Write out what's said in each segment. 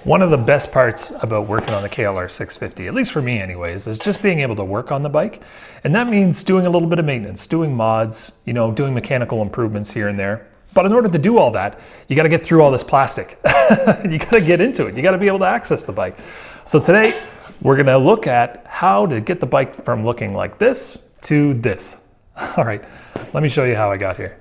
One of the best parts about working on the KLR 650, at least for me anyways, is just being able to work on the bike. And that means doing a little bit of maintenance, doing mods, you know, doing mechanical improvements here and there. But in order to do all that, you got to get through all this plastic. You got to get into it. You got to be able to access the bike. So today we're going to look at how to get the bike from looking like this to this. All right, let me show you how I got here.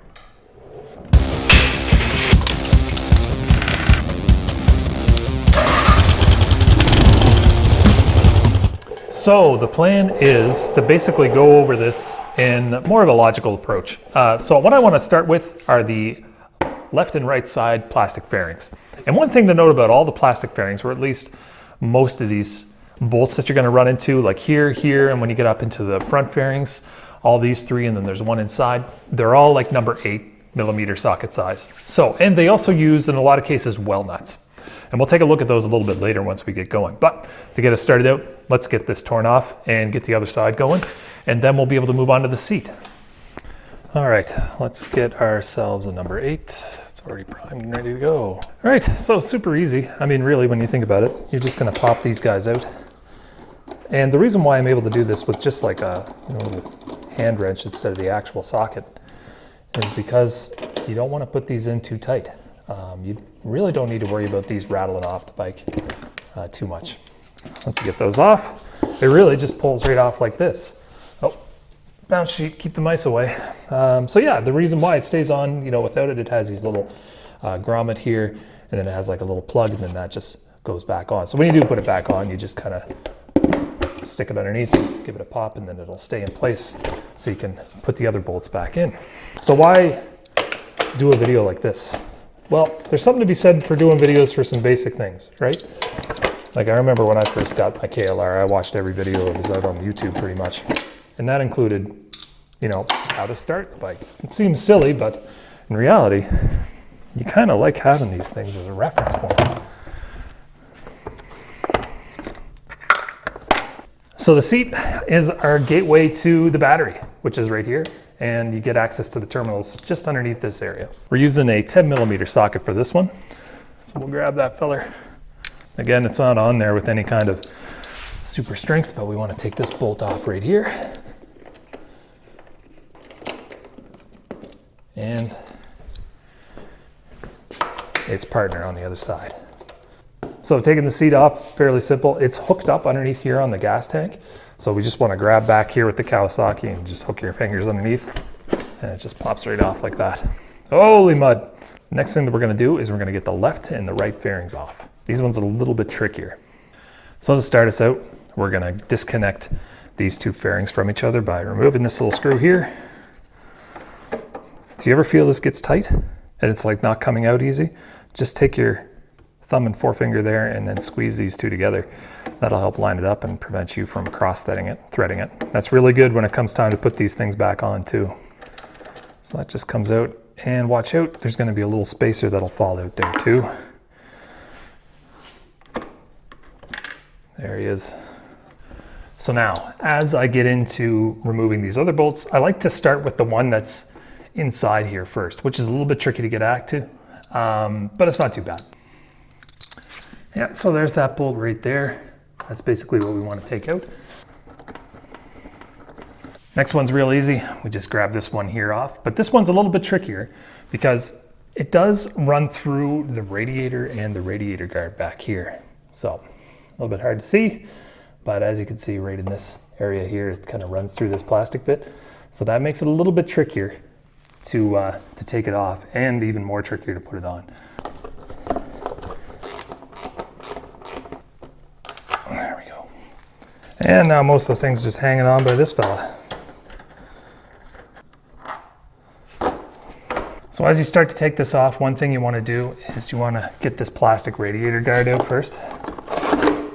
So the plan is to basically go over this in more of a logical approach. So what I want to start with are the left and right side plastic fairings. And one thing to note about all the plastic fairings, or at least most of these bolts that you're going to run into, like here, here, and when you get up into the front fairings, all these three, and then there's one inside, they're all like number 8mm socket size. So, and they also use, in a lot of cases, well nuts. And we'll take a look at those a little bit later once we get going. But to get us started out, let's get this torn off and get the other side going, and then we'll be able to move on to the seat. All right, let's get ourselves a number 8. It's already primed and ready to go. All right, so super easy. I mean, really, when you think about it, you're just gonna pop these guys out. And the reason why I'm able to do this with just like a little hand wrench instead of the actual socket is because you don't want to put these in too tight. You really don't need to worry about these rattling off the bike too much. Once you get those off, it really just pulls right off like this. Oh, bounce sheet, keep the mice away. So yeah, the reason why it stays on, you know, without it, it has these little grommet here, and then it has like a little plug, and then that just goes back on. So when you do put it back on, you just kind of stick it underneath, give it a pop, and then it'll stay in place so you can put the other bolts back in. So why do a video like this? Well, there's something to be said for doing videos for some basic things, right? Like I remember when I first got my KLR, I watched every video that was out on YouTube pretty much. And that included, you know, how to start the bike. It seems silly, but in reality, you kind of like having these things as a reference point. So the seat is our gateway to the battery, which is right here. And you get access to the terminals just underneath this area. We're using a 10mm socket for this one. So we'll grab that feller. Again, it's not on there with any kind of super strength, but we want to take this bolt off right here. And its partner on the other side. So taking the seat off, fairly simple. It's hooked up underneath here on the gas tank. So we just want to grab back here with the Kawasaki and just hook your fingers underneath, and it just pops right off like that. Holy mud. Next thing that we're going to do is we're going to get the left and the right fairings off. These ones are a little bit trickier. So to start us out, we're going to disconnect these two fairings from each other by removing this little screw here. If you ever feel this gets tight and it's like not coming out easy, just take your thumb and forefinger there and then squeeze these two together. That'll help line it up and prevent you from threading it. That's really good when it comes time to put these things back on too. So that just comes out, and watch out, there's going to be a little spacer that'll fall out there too. There he is. So now, as I get into removing these other bolts, I like to start with the one that's inside here first, which is a little bit tricky to get back to, but it's not too bad. Yeah, so there's that bolt right there. That's basically what we want to take out. Next one's real easy. We just grab this one here off, but this one's a little bit trickier because it does run through the radiator and the radiator guard back here. So a little bit hard to see, but as you can see right in this area here, it kind of runs through this plastic bit. So that makes it a little bit trickier to take it off, and even more trickier to put it on. There we go. And now most of the thing's just hanging on by this fella. So as you start to take this off, one thing you want to do is you want to get this plastic radiator guard out first.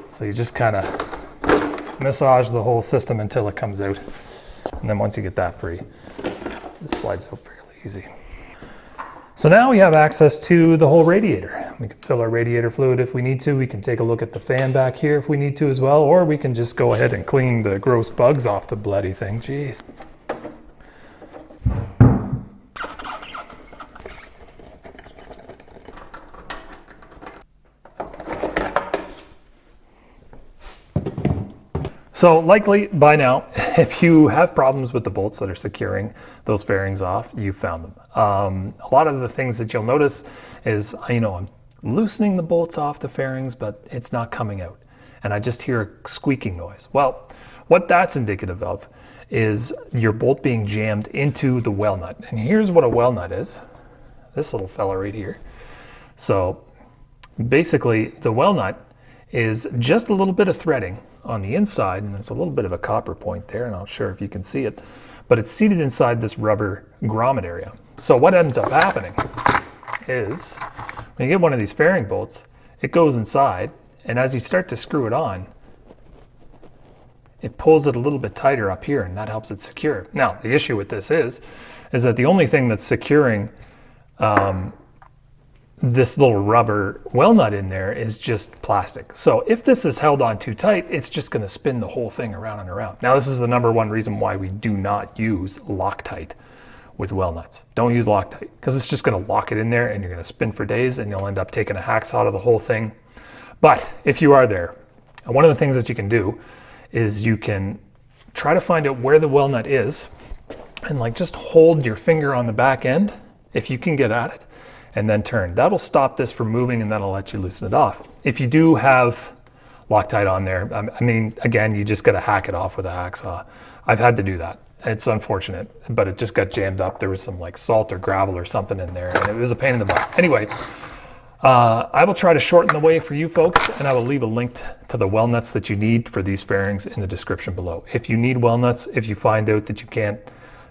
So you just kind of massage the whole system until it comes out. And then once you get that free, it slides out fairly easy. So now we have access to the whole radiator. We can fill our radiator fluid if we need to. We can take a look at the fan back here if we need to as well, or we can just go ahead and clean the gross bugs off the bloody thing. Jeez. So likely by now, if you have problems with the bolts that are securing those fairings off, you found them. A lot of the things that you'll notice is, I'm loosening the bolts off the fairings, but it's not coming out. And I just hear a squeaking noise. Well, what that's indicative of is your bolt being jammed into the well nut. And here's what a well nut is. This little fella right here. So basically the well nut is just a little bit of threading on the inside, and it's a little bit of a copper point there, and I'm not sure if you can see it, but it's seated inside this rubber grommet area. So what ends up happening is when you get one of these fairing bolts, it goes inside, and as you start to screw it on, it pulls it a little bit tighter up here, and that helps it secure. Now, the issue with this is that the only thing that's securing this little rubber well nut in there is just plastic. So if this is held on too tight, it's just going to spin the whole thing around and around. Now, this is the number one reason why we do not use Loctite with well nuts. Don't use Loctite, because it's just going to lock it in there and you're going to spin for days and you'll end up taking a hacksaw to the whole thing. But if you are there, one of the things that you can do is you can try to find out where the well nut is and just hold your finger on the back end if you can get at it, and then turn. That'll stop this from moving and that'll let you loosen it off. If you do have Loctite on there, again, you just gotta hack it off with a hacksaw. I've had to do that. It's unfortunate, but it just got jammed up. There was some salt or gravel or something in there, and it was a pain in the butt. Anyway, I will try to shorten the way for you folks, and I will leave a link to the well nuts that you need for these fairings in the description below. If you need well nuts, if you find out that you can't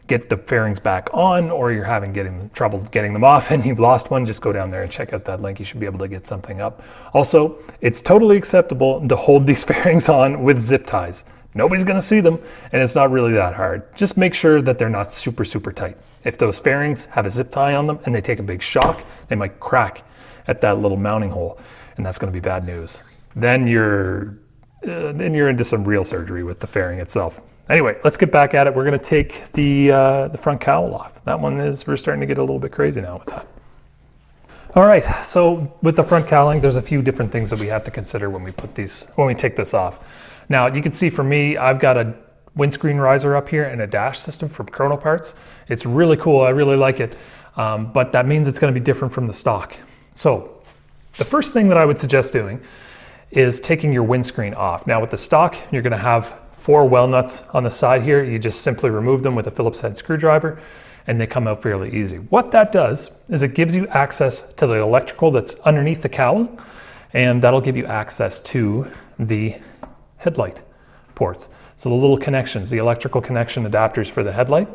get the fairings back on, or you're having trouble getting them off and you've lost one, just go down there and check out that link. You should be able to get something up. Also, it's totally acceptable to hold these fairings on with zip ties. Nobody's gonna see them, and it's not really that hard. Just make sure that they're not super, super tight. If those fairings have a zip tie on them and they take a big shock, they might crack at that little mounting hole, and that's gonna be bad news. Then you're into some real surgery with the fairing itself. Anyway, let's get back at it. We're going to take the front cowl off. That one we're starting to get a little bit crazy now with that. All right, so with the front cowling, there's a few different things that we have to consider when we take this off. Now, you can see for me, I've got a windscreen riser up here and a dash system from Chrono Parts. It's really cool. I really like it, but that means it's going to be different from the stock. So the first thing that I would suggest doing is taking your windscreen off. Now with the stock, you're going to have 4 well nuts on the side here. You just simply remove them with a Phillips head screwdriver and they come out fairly easy. What that does is it gives you access to the electrical that's underneath the cowl, and that'll give you access to the headlight ports. So the little connections, the electrical connection adapters for the headlight,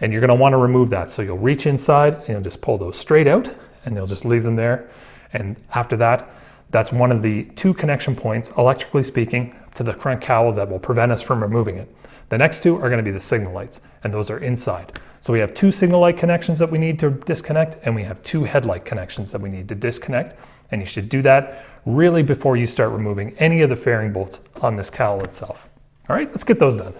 and you're going to want to remove that. So you'll reach inside and you'll just pull those straight out and you'll just leave them there. And after that, that's one of the 2 connection points, electrically speaking, to the front cowl that will prevent us from removing it. The next 2 are going to be the signal lights, and those are inside. So we have 2 signal light connections that we need to disconnect, and we have 2 headlight connections that we need to disconnect. And you should do that really before you start removing any of the fairing bolts on this cowl itself. All right, let's get those done.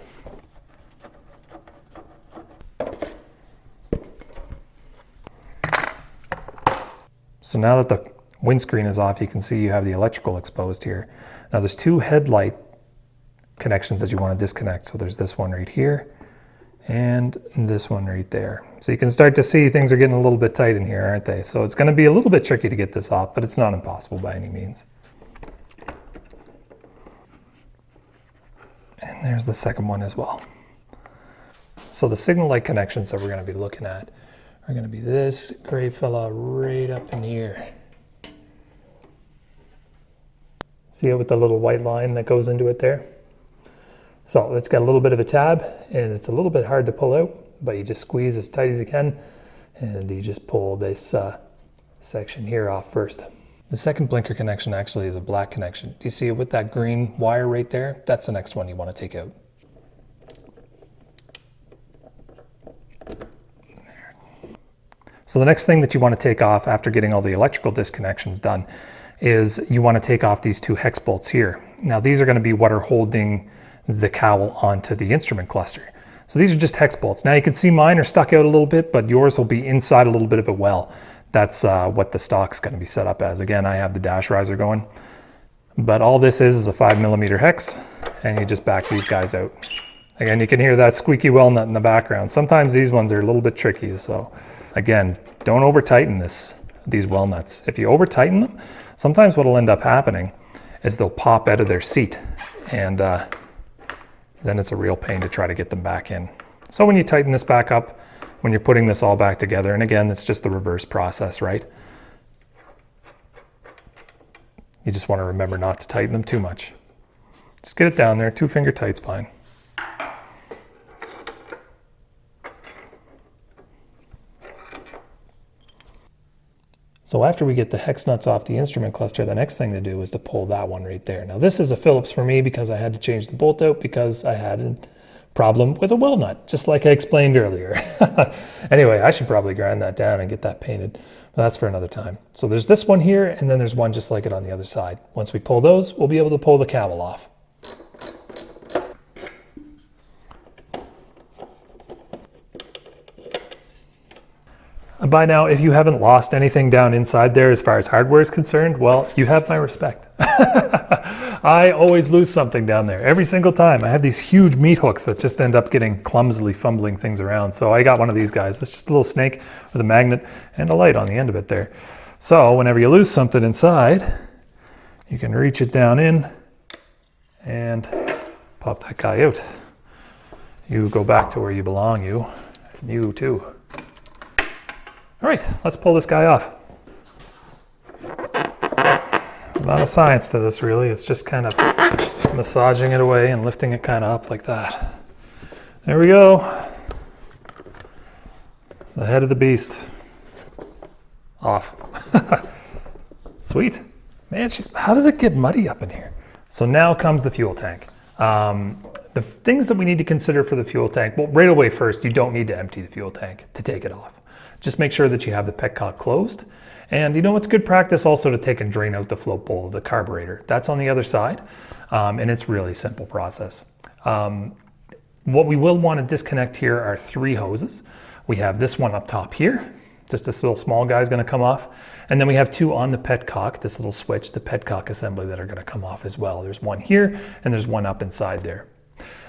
So now that the windscreen is off, you can see you have the electrical exposed here. Now there's 2 headlight connections that you want to disconnect. So there's this one right here and this one right there. So you can start to see things are getting a little bit tight in here, aren't they? So it's going to be a little bit tricky to get this off, but it's not impossible by any means. And there's the second one as well. So the signal light connections that we're going to be looking at are going to be this gray fella right up in here. See it with the little white line that goes into it there? So it's got a little bit of a tab and it's a little bit hard to pull out, but you just squeeze as tight as you can and you just pull this section here off first. The second blinker connection actually is a black connection. Do you see it with that green wire right there? That's the next one you want to take out. So the next thing that you want to take off after getting all the electrical disconnections done is you want to take off these 2 hex bolts here. Now these are going to be what are holding the cowl onto the instrument cluster. So these are just hex bolts. Now you can see mine are stuck out a little bit, but yours will be inside a little bit of a well. That's what the stock's going to be set up as. Again, I have the dash riser going, but all this is a 5mm hex, and you just back these guys out. Again, you can hear that squeaky weld nut in the background. Sometimes these ones are a little bit tricky, so again, don't over tighten these weld nuts. If you over tighten them, sometimes what will end up happening is they'll pop out of their seat, and then it's a real pain to try to get them back in. So when you tighten this back up, when you're putting this all back together, and again, it's just the reverse process, right? You just want to remember not to tighten them too much. Just get it down there, 2-finger tight's fine. So after we get the hex nuts off the instrument cluster, the next thing to do is to pull that one right there. Now this is a Phillips for me because I had to change the bolt out because I had a problem with a weld nut, just like I explained earlier. Anyway, I should probably grind that down and get that painted, but that's for another time. So there's this one here, and then there's one just like it on the other side. Once we pull those, we'll be able to pull the cowl off. By now, if you haven't lost anything down inside there as far as hardware is concerned, well, you have my respect. I always lose something down there every single time. I have these huge meat hooks that just end up getting clumsily fumbling things around. So I got one of these guys. It's just a little snake with a magnet and a light on the end of it there. So whenever you lose something inside, you can reach it down in and pop that guy out. You go back to where you belong, you. And you too. All right, let's pull this guy off. There's not a science to this really, it's just kind of massaging it away and lifting it kind of up like that. There we go. The head of the beast. Off. Sweet. Man, how does it get muddy up in here? So now comes the fuel tank. The things that we need to consider for the fuel tank, well, right away first, you don't need to empty the fuel tank to take it off. Just make sure that you have the petcock closed. And you know, it's good practice also to take and drain out the float bowl of the carburetor. That's on the other side, and it's really simple process. What we will want to disconnect here are 3 hoses. We have this one up top here, just this little small guy is going to come off. And then we have 2 on the petcock, this little switch, the petcock assembly, that are going to come off as well. There's one here and there's one up inside there.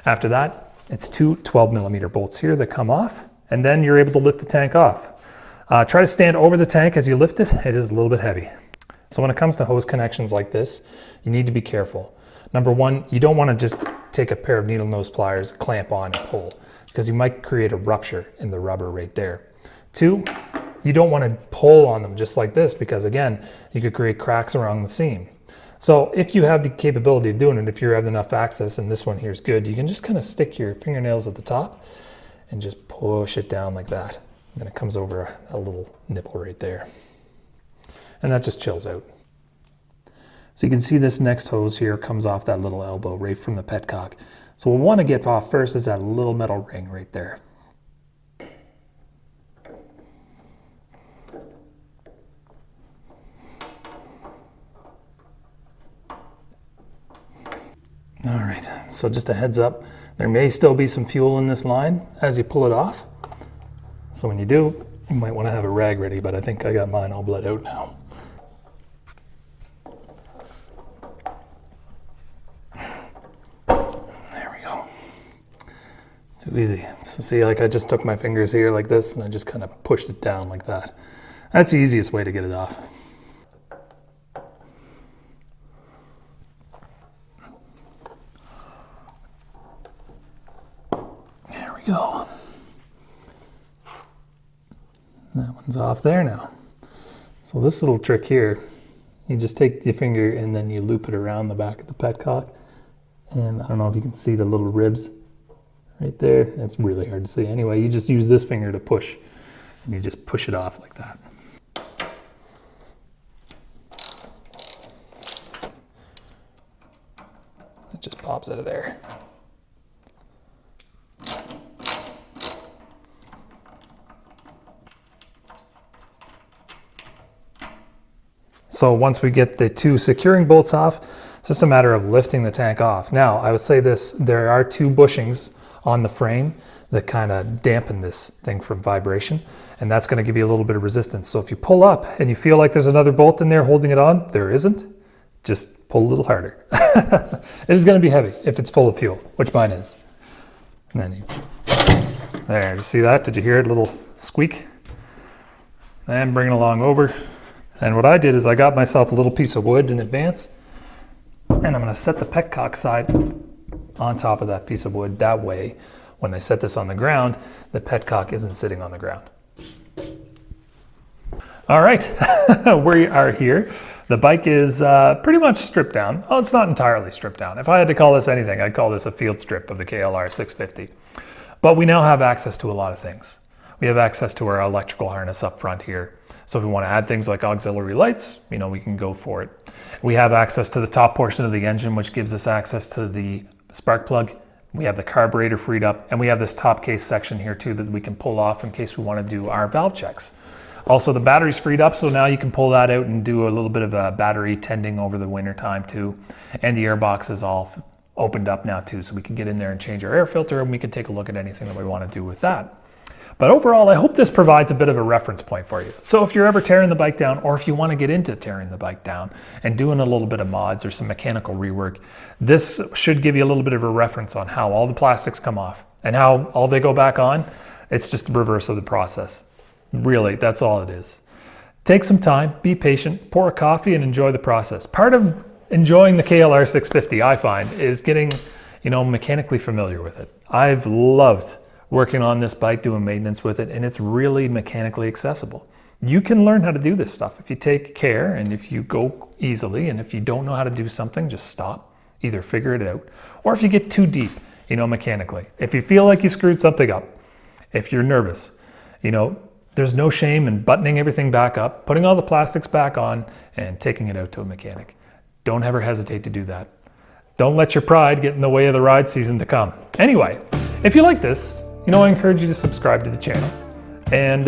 After that, it's 2 12mm bolts here that come off, and then you're able to lift the tank off. Try to stand over the tank as you lift it. It is a little bit heavy. So when it comes to hose connections like this, you need to be careful. Number one, you don't want to just take a pair of needle nose pliers, clamp on and pull, because you might create a rupture in the rubber right there. 2, you don't want to pull on them just like this, because again, you could create cracks around the seam. So if you have the capability of doing it, if you have enough access, and this one here is good, you can just kind of stick your fingernails at the top and just push it down like that. And it comes over a little nipple right there. And that just chills out. So you can see this next hose here comes off that little elbow right from the petcock. So what we'll want to get off first is that little metal ring right there. All right, so just a heads up, there may still be some fuel in this line as you pull it off. So when you do, you might want to have a rag ready, but I think I got mine all bled out now. There we go. Too easy. So see, like I just took my fingers here like this and I just kind of pushed it down like that. That's the easiest way to get it off. There we go. That one's off there now. So this little trick here, you just take your finger and then you loop it around the back of the petcock. And I don't know if you can see the little ribs right there. It's really hard to see. Anyway, you just use this finger to push, and you just push it off like that. It just pops out of there. So once we get the 2 securing bolts off, it's just a matter of lifting the tank off. Now, I would say this, there are 2 bushings on the frame that kind of dampen this thing from vibration, and that's going to give you a little bit of resistance. So if you pull up and you feel like there's another bolt in there holding it on, there isn't. just pull a little harder. It is going to be heavy if it's full of fuel, which mine is. And then there, you see that? Did you hear it? A little squeak? And bring it along over. And what I did is I got myself a little piece of wood in advance, and I'm going to set the petcock side on top of that piece of wood. That way, when I set this on the ground, the petcock isn't sitting on the ground. All right, we are here. The bike is pretty much stripped down. Oh, it's not entirely stripped down. If I had to call this anything, I'd call this a field strip of the KLR 650. But we now have access to a lot of things. We have access to our electrical harness up front here. So if we want to add things like auxiliary lights, you know, we can go for it. We have access to the top portion of the engine, which gives us access to the spark plug. We have the carburetor freed up, and we have this top case section here too that we can pull off in case we want to do our valve checks. Also, the battery's freed up, so now you can pull that out and do a little bit of a battery tending over the winter time too. And the air box is all opened up now too, so we can get in there and change our air filter, and we can take a look at anything that we want to do with that. But overall, I hope this provides a bit of a reference point for you. So if you're ever tearing the bike down, or if you want to get into tearing the bike down and doing a little bit of mods or some mechanical rework, this should give you a little bit of a reference on how all the plastics come off and how all they go back on. It's just the reverse of the process. Really, that's all it is. Take some time, be patient, pour a coffee, and enjoy the process. Part of enjoying the KLR 650, I find, is getting, you know, mechanically familiar with it. I've loved working on this bike, doing maintenance with it, and it's really mechanically accessible. You can learn how to do this stuff if you take care and if you go easily, and if you don't know how to do something, just stop, either figure it out, or if you get too deep, you know, mechanically. If you feel like you screwed something up, if you're nervous, you know, there's no shame in buttoning everything back up, putting all the plastics back on, and taking it out to a mechanic. Don't ever hesitate to do that. Don't let your pride get in the way of the ride season to come. Anyway, if you like this, you know, I encourage you to subscribe to the channel. And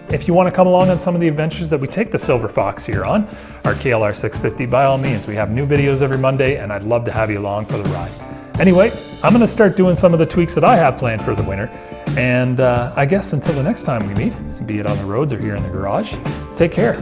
if you want to come along on some of the adventures that we take the Silver Fox here on, our KLR 650, by all means, we have new videos every Monday, and I'd love to have you along for the ride. Anyway, I'm going to start doing some of the tweaks that I have planned for the winter. And I guess until the next time we meet, be it on the roads or here in the garage, take care.